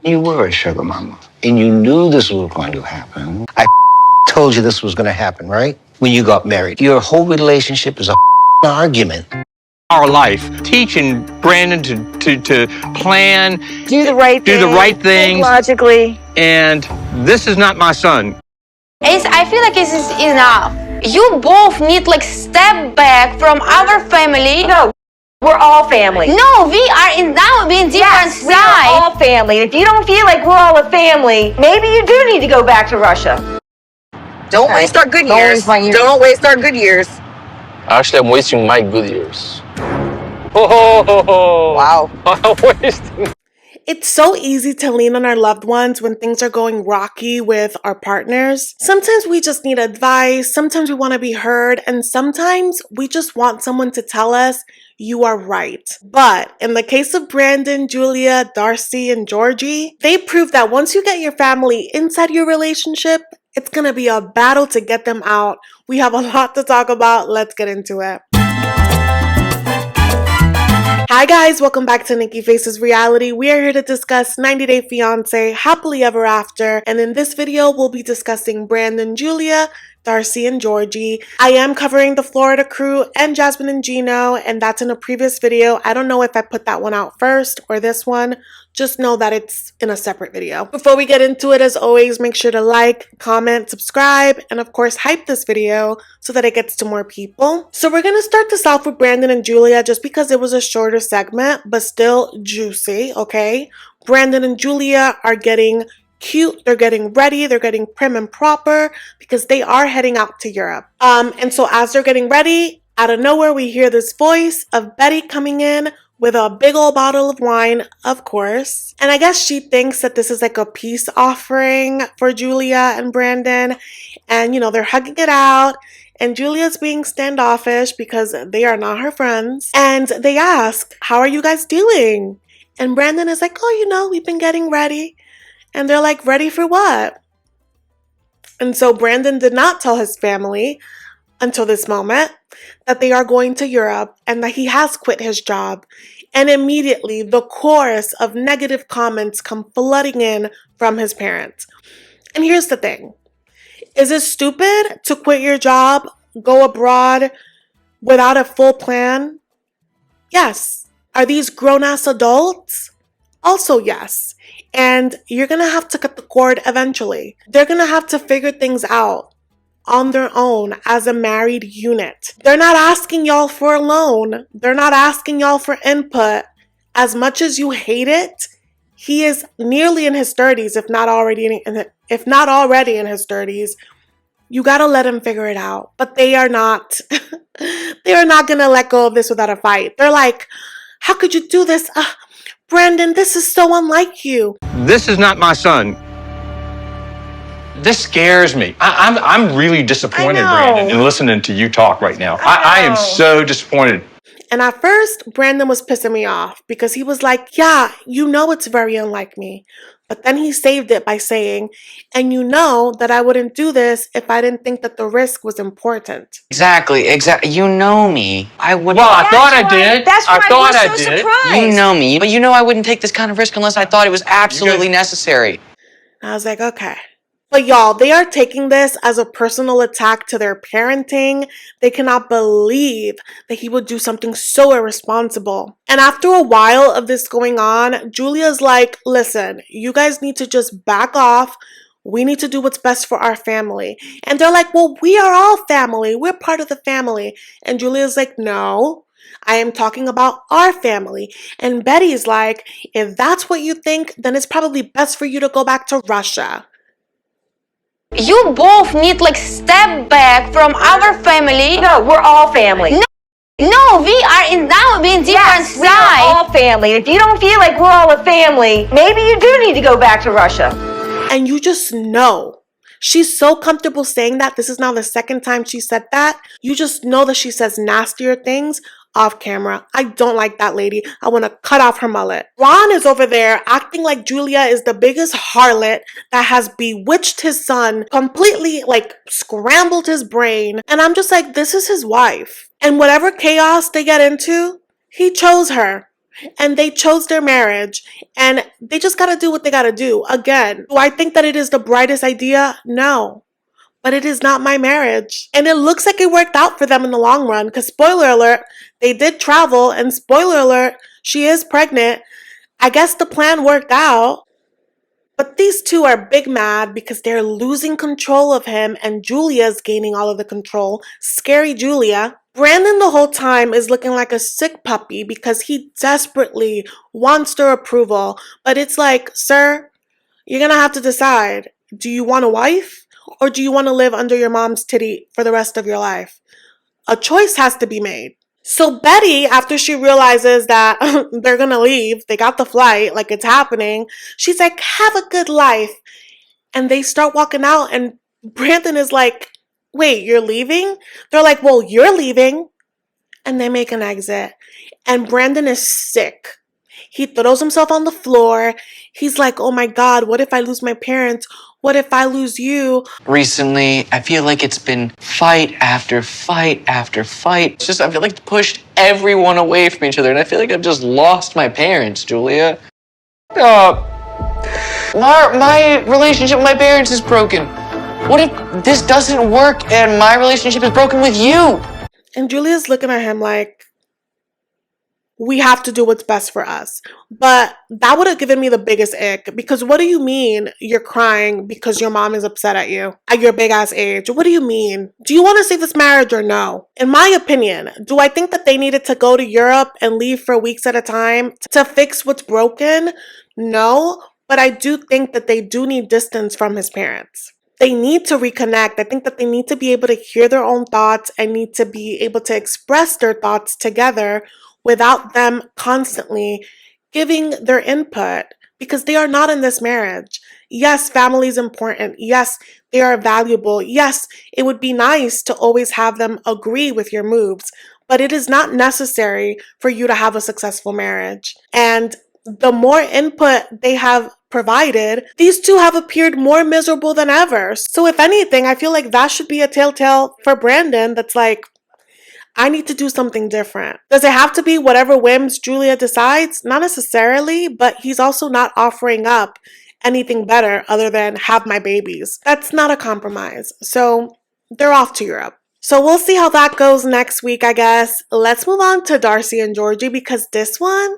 You were a sugar mama, and you knew this was going to happen. I told you this was going to happen, right? When you got married. Your whole relationship is a argument. Our life, teaching Brandon to plan, do the right thing, things logically. And this is not my son. I feel like it's enough. You both need like step back from our family. No, we're all family. No, we are in different yes, we are sides. all family. If you don't feel like we're all a family, maybe you do need to go back to Russia. Don't waste our good years. Don't waste our good years. Actually, I'm wasting my good years. Oh, wow. I'm wasting. It's so easy to lean on our loved ones when things are going rocky with our partners. Sometimes we just need advice, sometimes we want to be heard, and sometimes we just want someone to tell us, you are right. But in the case of Brandon, Julia, Darcey, and Georgie, they proved that once you get your family inside your relationship, it's gonna be a battle to get them out. We have a lot to talk about. Let's get into it. Hi guys, welcome back to Nikki Faces Reality. We are here to discuss 90 Day Fiancé, Happily Ever After, and in this video we'll be discussing Brandon&Julia, Darcey and Georgie. I am covering the Florida crew and Jasmine&Gino, and that's in a previous video. I don't know if I put that one out first or this one. Just know that it's in a separate video. Before we get into it, as always, make sure to like, comment, subscribe, and of course hype this video so that it gets to more people. So we're gonna start this off with Brandon&Julia just because it was a shorter segment, but still juicy, okay? Brandon&Julia are getting cute, they're getting ready, they're getting prim and proper because they are heading out to Europe. And so as they're getting ready, out of nowhere we hear this voice of Betty coming in with a big old bottle of wine, of course. And I guess she thinks that this is like a peace offering for Julia and Brandon. And you know, they're hugging it out. And Julia's being standoffish because they are not her friends. And they ask, how are you guys doing? And Brandon is like, oh, you know, we've been getting ready. And they're like, ready for what? And so Brandon did not tell his family until this moment that they are going to Europe and that he has quit his job. And immediately the chorus of negative comments come flooding in from his parents. And here's the thing. Is it stupid to quit your job, go abroad without a full plan? Yes. Are these grown-ass adults? Also yes. And you're gonna have to cut the cord eventually. They're gonna have to figure things out on their own as a married unit. They're not asking y'all for a loan. They're not asking y'all for input. As much as you hate it, he is nearly in his 30s, if not already in his 30s. You gotta let him figure it out. But they are not. They are not gonna let go of this without a fight. They're like, how could you do this? Brandon, this is so unlike you. This is not my son. This scares me. I'm really disappointed, Brandon, in listening to you talk right now. I am so disappointed. And at first, Brandon was pissing me off because he was like, yeah, you know it's very unlike me. But then he saved it by saying, and you know that I wouldn't do this if I didn't think that the risk was important. Exactly. You know me. I wouldn't. Well, I thought I did. That's why I thought we're I so did. surprised. You know me. But you know I wouldn't take this kind of risk unless I thought it was absolutely necessary. I was like, okay. But y'all, they are taking this as a personal attack to their parenting. They cannot believe that he would do something so irresponsible. And after a while of this going on, Julia's like, listen, you guys need to just back off. We need to do what's best for our family. And they're like, well, we are all family. We're part of the family. And Julia's like, no, I am talking about our family. And Betty's like, if that's what you think, then it's probably best for you to go back to Russia. You both need like step back from our family. No, we're all family. No, we are in different yes, we are sides. all family. If you don't feel like we're all a family, maybe you do need to go back to Russia. And you just know. She's so comfortable saying that. This is now the second time she said that. You just know that she says nastier things off camera. I don't like that lady. I want to cut off her mullet. Ron is over there acting like Julia is the biggest harlot that has bewitched his son, completely like scrambled his brain. And I'm just like, this is his wife. And whatever chaos they get into, he chose her. and they chose their marriage, and they just gotta do what they gotta do. Again, do I think that it is the brightest idea? No. But it is not my marriage. And it looks like it worked out for them in the long run, because spoiler alert, they did travel, and spoiler alert, she is pregnant. I guess the plan worked out. But these two are big mad because they're losing control of him, and Julia's gaining all of the control. Scary Julia. Brandon the whole time is looking like a sick puppy because he desperately wants their approval. But it's like, sir, you're gonna have to decide. Do you want a wife, or do you want to live under your mom's titty for the rest of your life? A choice has to be made. So Betty, after she realizes that they're gonna leave, they got the flight, like it's happening, she's like, have a good life. And they start walking out, and Brandon is like, wait, you're leaving? They're like, well, you're leaving. And they make an exit. And Brandon is sick. He throws himself on the floor. He's like, oh my God, what if I lose my parents? What if I lose you? Recently, I feel like it's been fight after fight after fight. It's just, I feel like it's pushed everyone away from each other, and I feel like I've just lost my parents, Julia. My relationship with my parents is broken. What if this doesn't work and my relationship is broken with you? And Julia's looking at him like, we have to do what's best for us. But that would have given me the biggest ick, because what do you mean you're crying because your mom is upset at you at your big ass age? What do you mean? Do you want to save this marriage or no? In my opinion, do I think that they needed to go to Europe and leave for weeks at a time to fix what's broken? No, but I do think that they do need distance from his parents. They need to reconnect. I think that they need to be able to hear their own thoughts and need to be able to express their thoughts together without them constantly giving their input, because they are not in this marriage. Yes, family is important. Yes, they are valuable. Yes, it would be nice to always have them agree with your moves, but it is not necessary for you to have a successful marriage. And the more input they have provided, these two have appeared more miserable than ever. So if anything, I feel like that should be a telltale for Brandon that's like, I need to do something different. Does it have to be whatever whims Julia decides? Not necessarily, but he's also not offering up anything better other than have my babies. That's not a compromise. So they're off to Europe. So we'll see how that goes next week, I guess. Let's move on to Darcey&Georgi, because this one...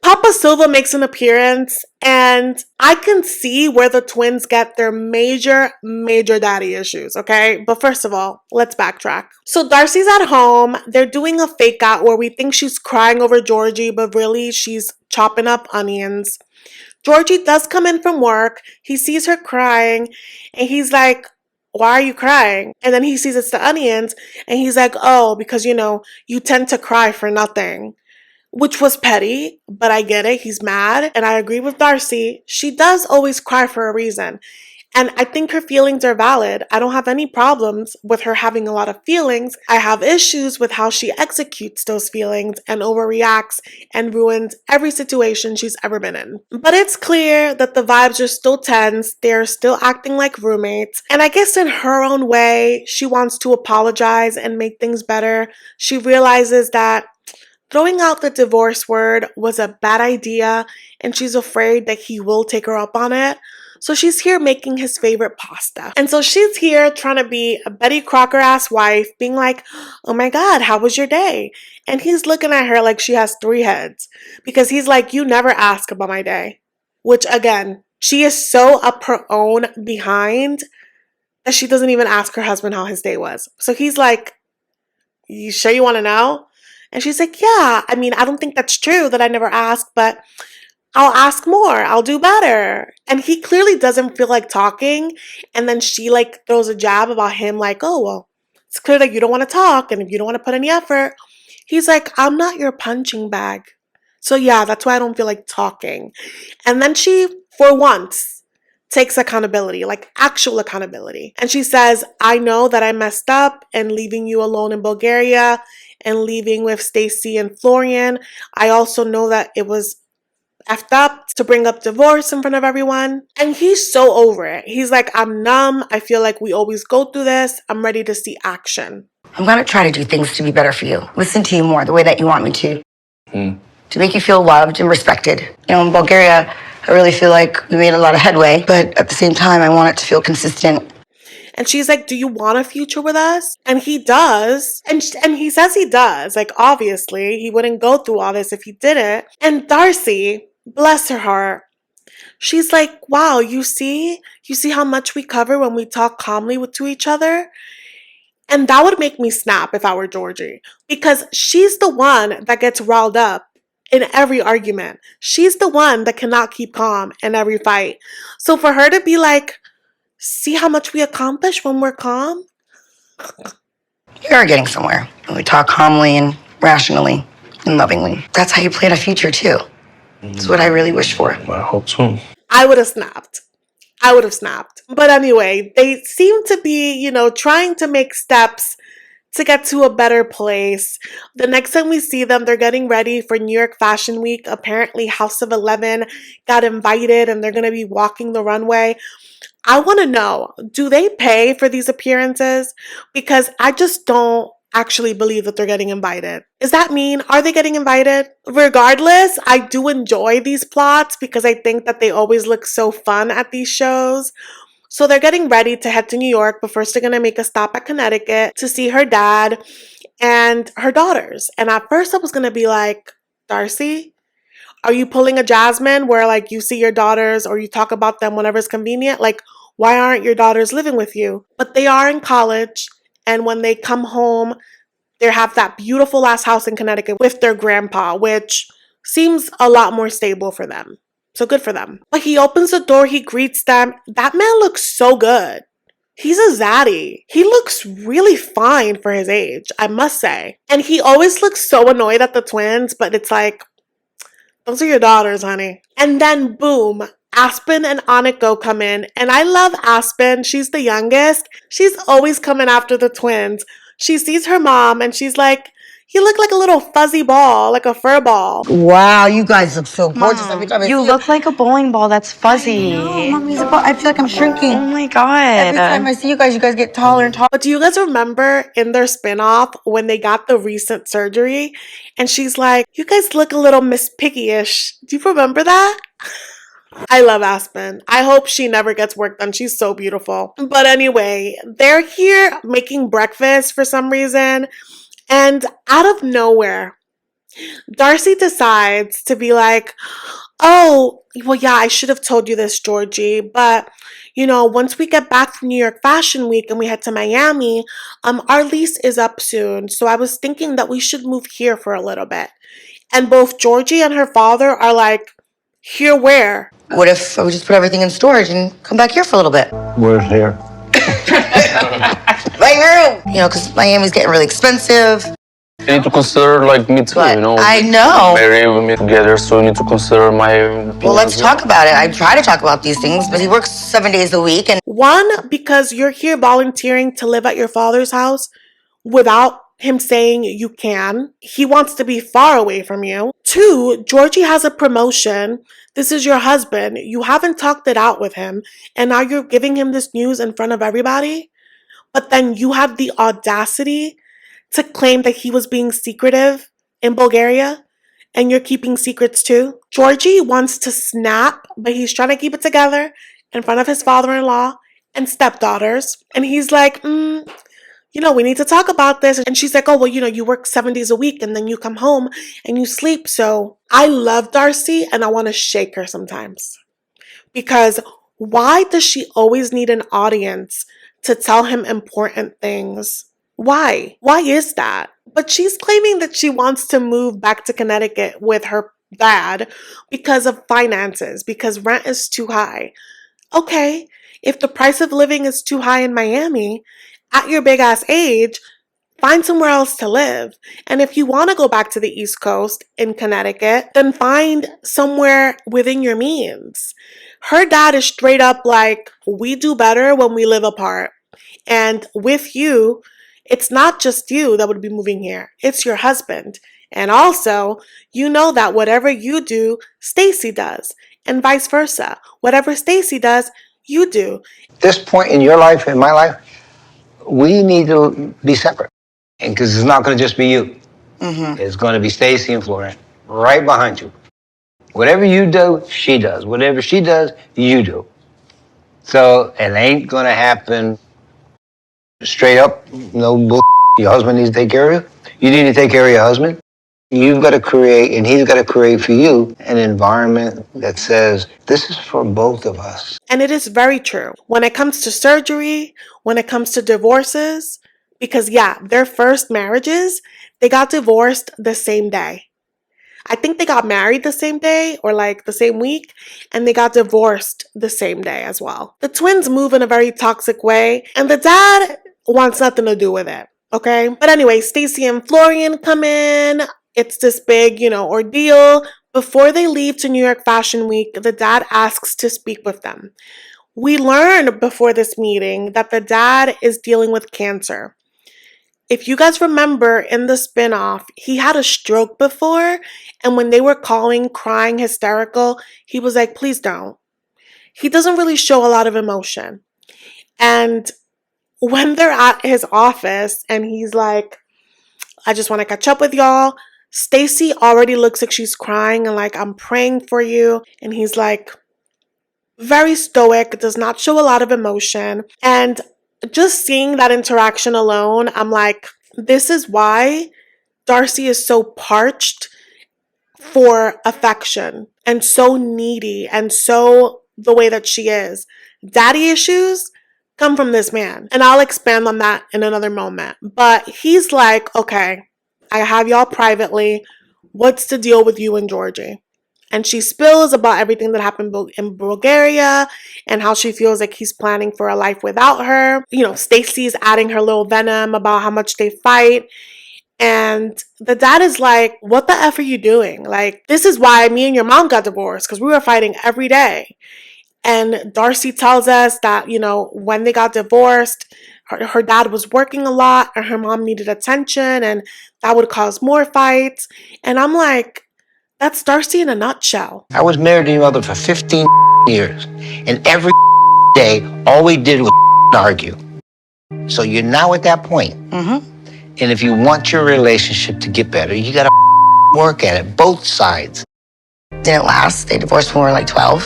Papa Silva makes an appearance, and I can see where the twins get their major daddy issues, okay? But first of all, let's backtrack. So Darcey's at home. They're doing a fake out where we think she's crying over Georgi, but really she's chopping up onions. Georgi does come in from work. He sees her crying, and he's like, why are you crying? And then he sees it's the onions, and he's like, oh, because, you tend to cry for nothing. Which was petty, but I get it. He's mad, and I agree with Darcey. She does always cry for a reason, and I think her feelings are valid. I don't have any problems with her having a lot of feelings. I have issues with how she executes those feelings and overreacts and ruins every situation she's ever been in. But it's clear that the vibes are still tense. They're still acting like roommates, and I guess in her own way, she wants to apologize and make things better. She realizes that throwing out the divorce word was a bad idea, and she's afraid that he will take her up on it. So she's here making his favorite pasta. And so she's here trying to be a Betty Crocker-ass wife, being like, oh my God, how was your day? And he's looking at her like she has 3 heads, because he's like, you never ask about my day. Which, again, she is so up her own behind that she doesn't even ask her husband how his day was. So he's like, you sure you want to know? And she's like, yeah, I mean, I don't think that's true that I never ask, but I'll ask more. I'll do better. And he clearly doesn't feel like talking. And then she throws a jab about him like, oh, well, it's clear that you don't want to talk. And if you don't want to put any effort, he's like, I'm not your punching bag. So yeah, that's why I don't feel like talking. And then she, for once, takes accountability, like actual accountability. And she says, I know that I messed up and leaving you alone in Bulgaria and leaving with Stacy and Florian. I also know that it was effed up to bring up divorce in front of everyone. And he's so over it. He's like, I'm numb. I feel like we always go through this. I'm ready to see action. I'm going to try to do things to be better for you. Listen to you more the way that you want me to. To make you feel loved and respected. You know, in Bulgaria, I really feel like we made a lot of headway, but at the same time, I want it to feel consistent. And she's like, do you want a future with us? And he does. And he says he does. Like, obviously, he wouldn't go through all this if he didn't. And Darcey, bless her heart, she's like, wow, you see how much we cover when we talk calmly to each other? And that would make me snap if I were Georgie, because she's the one that gets riled up in every argument. She's the one that cannot keep calm in every fight. So for her to be like, see how much we accomplish when we're calm? We are getting somewhere. When we talk calmly and rationally and lovingly. That's how you plan a future, too. That's what I really wish for. I hope so. I would have snapped. But anyway, they seem to be, you know, trying to make steps to get to a better place. The next time we see them, they're getting ready for New York Fashion Week. Apparently, House of 11 got invited and they're going to be walking the runway. I want to know, do they pay for these appearances? Because I just don't actually believe that they're getting invited. Does that mean, are they getting invited? Regardless, I do enjoy these plots because I think that they always look so fun at these shows. So they're getting ready to head to New York, but first they're going to make a stop at Connecticut to see her dad and her daughters. And at first I was going to be like, Darcey, are you pulling a Jasmine where like you see your daughters or you talk about them whenever it's convenient? Like, why aren't your daughters living with you? But they are in college, and when they come home, they have that beautiful ass house in Connecticut with their grandpa, which seems a lot more stable for them. So good for them. But he opens the door, he greets them. That man looks so good. He's a zaddy. He looks really fine for his age, I must say. And he always looks so annoyed at the twins, but it's like, those are your daughters, honey. And then boom, Aspen and Aniko come in. And I love Aspen. She's the youngest. She's always coming after the twins. She sees her mom and she's like, you look like a little fuzzy ball, like a fur ball. Wow, you guys look so gorgeous. Every time I see You look like a bowling ball that's fuzzy. I feel like I'm shrinking. Oh my god. Every time I see you guys get taller and taller. But do you guys remember in their spinoff when they got the recent surgery? And she's like, you guys look a little Miss Piggy-ish. Do you remember that? I love Aspen. I hope she never gets work done. She's so beautiful. But anyway, they're here making breakfast for some reason. And out of nowhere, Darcey decides to be like, oh, well, yeah, I should have told you this, Georgie, but, you know, once we get back from New York Fashion Week and we head to Miami, our lease is up soon, so I was thinking that we should move here for a little bit. And both Georgie and her father are like, here where? What if I would just put everything in storage and come back here for a little bit? Where's here? My room! You know, because Miami's getting really expensive. You need to consider like me too, But you know. I know. Marry me together, so you need to consider my opinion. Well, let's talk about it. I try to talk about these things, but he works 7 days a week and One, because you're here volunteering to live at your father's house without him saying you can. He wants to be far away from you. Two, Georgie has a promotion. This is your husband. You haven't talked it out with him. And now you're giving him this news in front of everybody. But then you have the audacity to claim that he was being secretive in Bulgaria. And you're keeping secrets too. Georgie wants to snap, but he's trying to keep it together in front of his father-in-law and stepdaughters. And he's like, you know, we need to talk about this. And she's like, oh, well, you know, you work 7 days a week and then you come home and you sleep. So I love Darcey and I want to shake her sometimes. Because why does she always need an audience to tell him important things? Why? Why is that? But she's claiming that she wants to move back to Connecticut with her dad because of finances, because rent is too high. Okay, if the price of living is too high in Miami, at your big ass age, find somewhere else to live. And if you want to go back to the East Coast in Connecticut, then find somewhere within your means. Her dad is straight up like, we do better when we live apart. And with you, it's not just you that would be moving here. It's your husband. And also, you know that whatever you do, Stacey does. And vice versa. Whatever Stacey does, you do. At this point in your life, in my life, we need to be separate. And because it's not going to just be you. It's going to be Stacey and Florent. right behind you. Whatever you do, she does. Whatever she does, you do. So it ain't gonna happen straight up. No bull. Your husband needs to take care of you. You need to take care of your husband. You've got to create, and he's got to create for you, an environment that says, this is for both of us. And it is very true. When it comes to surgery, when it comes to divorces, because yeah, their first marriages, they got divorced the same day. I think they got married the same day or like the same week, and they got divorced the same day as well. The twins move in a very toxic way, and the dad wants nothing to do with it, okay? But anyway, Stacey and Florian come in. It's this big, ordeal. Before they leave to New York Fashion Week, the dad asks to speak with them. We learned before this meeting that the dad is dealing with cancer. If you guys remember in the spinoff, he had a stroke before, and when they were calling, crying, hysterical, he was like, please don't. He doesn't really show a lot of emotion. And when they're at his office and he's like, I just want to catch up with y'all, Stacey already looks like she's crying and like, I'm praying for you. And he's like, very stoic, does not show a lot of emotion. And just seeing that interaction alone, I'm like, this is why Darcey is so parched for affection and so needy and so the way that she is. Daddy issues come from this man. And I'll expand on that in another moment. But he's like, okay, I have y'all privately. What's the deal with you and Georgie? And she spills about everything that happened in Bulgaria and how she feels like he's planning for a life without her. Stacey's adding her little venom about how much they fight. And the dad is like, what the F are you doing? Like, this is why me and your mom got divorced, because we were fighting every day. And Darcey tells us that, when they got divorced, her dad was working a lot and her mom needed attention and that would cause more fights. And I'm like, that's Darcey in a nutshell. I was married to your mother for 15 years, and every day, all we did was argue. So you're now at that point. Mm-hmm. And if you want your relationship to get better, you gotta work at it, both sides. Didn't last. They divorced when we were like 12.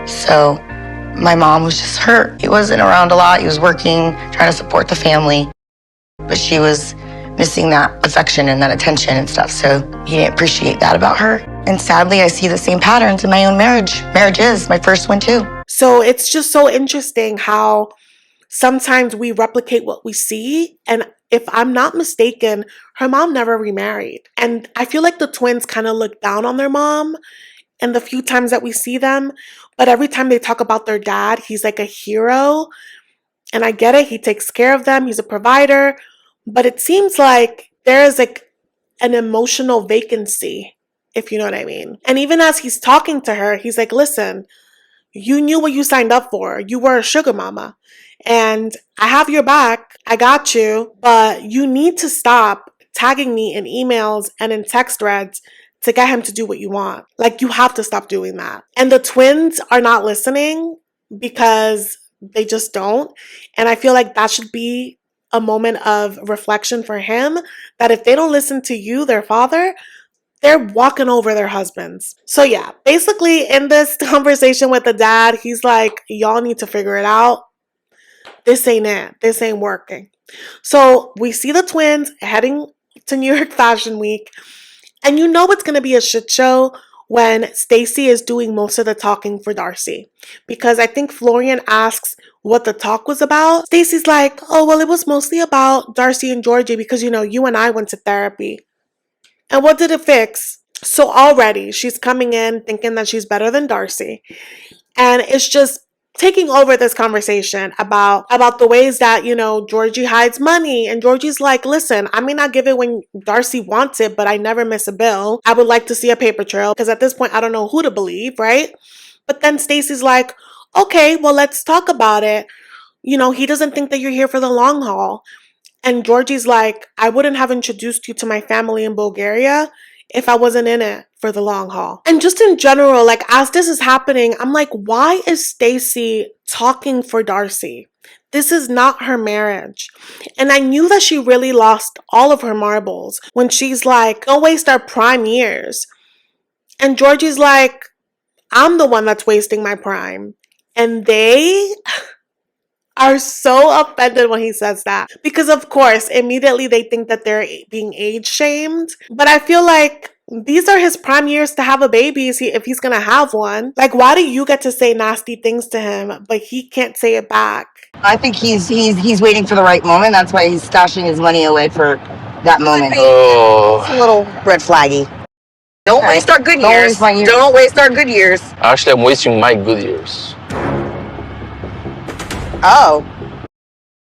So my mom was just hurt. He wasn't around a lot. He was working, trying to support the family. But she was missing that affection and that attention and stuff. So he didn't appreciate that about her. And sadly, I see the same patterns in my own marriage. Marriage is my first one too. So it's just so interesting how sometimes we replicate what we see. And if I'm not mistaken, her mom never remarried. And I feel like the twins kind of look down on their mom and the few times that we see them. But every time they talk about their dad, he's like a hero. And I get it. He takes care of them. He's a provider. But it seems like there is like an emotional vacancy, if you know what I mean. And even as he's talking to her, he's like, listen, you knew what you signed up for. You were a sugar mama. And I have your back. I got you. But you need to stop tagging me in emails and in text threads to get him to do what you want. Like, you have to stop doing that. And the twins are not listening because they just don't. And I feel like that should be a moment of reflection for him, that if they don't listen to you, their father, they're walking over their husbands. So yeah, basically in this conversation with the dad, he's like, y'all need to figure it out. This ain't it. This ain't working. So we see the twins heading to New York Fashion Week. And you know it's going to be a shit show when Stacey is doing most of the talking for Darcey. Because I think Florian asks what the talk was about. Stacey's like, oh, well, it was mostly about Darcey&Georgi because, you and I went to therapy. And what did it fix? So already she's coming in thinking that she's better than Darcey. And it's just taking over this conversation about the ways that, Georgie hides money. And Georgie's like, listen, I may not give it when Darcey wants it, but I never miss a bill. I would like to see a paper trail because at this point, I don't know who to believe, right? But then Stacey's like, okay, well, let's talk about it. He doesn't think that you're here for the long haul. And Georgie's like, I wouldn't have introduced you to my family in Bulgaria if I wasn't in it for the long haul. And just in general, like, as this is happening, I'm like, why is Stacey talking for Darcey? This is not her marriage. And I knew that she really lost all of her marbles when she's like, don't waste our prime years. And Georgie's like, I'm the one that's wasting my prime. And they are so offended when he says that. Because of course, immediately they think that they're being age shamed. But I feel like these are his prime years to have a baby if he's gonna have one. Like, why do you get to say nasty things to him, but he can't say it back? I think he's waiting for the right moment. That's why he's stashing his money away for that moment. Oh, It's a little red flaggy. Don't waste our good years. Don't waste our good years. actually, I'm wasting my good years. Oh.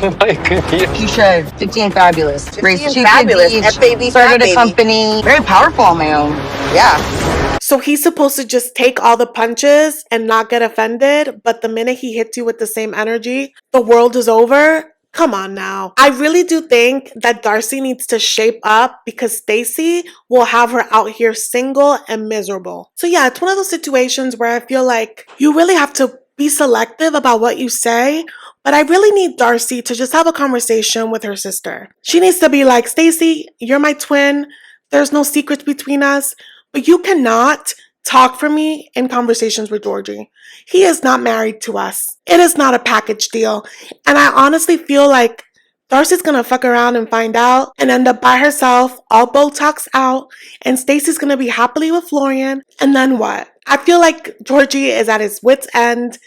My good years. You should. 15 fabulous. 15 Raised 2 fabulous. kids each. F-baby, Started fat a baby. company. Very powerful on my own. Yeah. So he's supposed to just take all the punches and not get offended, but the minute he hits you with the same energy, the world is over? Come on now. I really do think that Darcey needs to shape up because Stacey will have her out here single and miserable. So yeah, it's one of those situations where I feel like you really have to be selective about what you say, but I really need Darcey to just have a conversation with her sister. She needs to be like, Stacey, you're my twin. There's no secrets between us, but you cannot talk for me in conversations with Georgie. He is not married to us. It is not a package deal. And I honestly feel like Darcey's gonna fuck around and find out and end up by herself, all Botox out, and Stacey's gonna be happily with Florian. And then what? I feel like Georgie is at his wit's end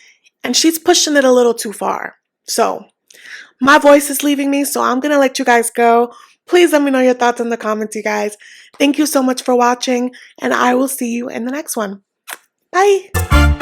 and she's pushing it a little too far. So my voice is leaving me, so I'm gonna let you guys go. Please let me know your thoughts in the comments, you guys. Thank you so much for watching, and I will see you in the next one. Bye!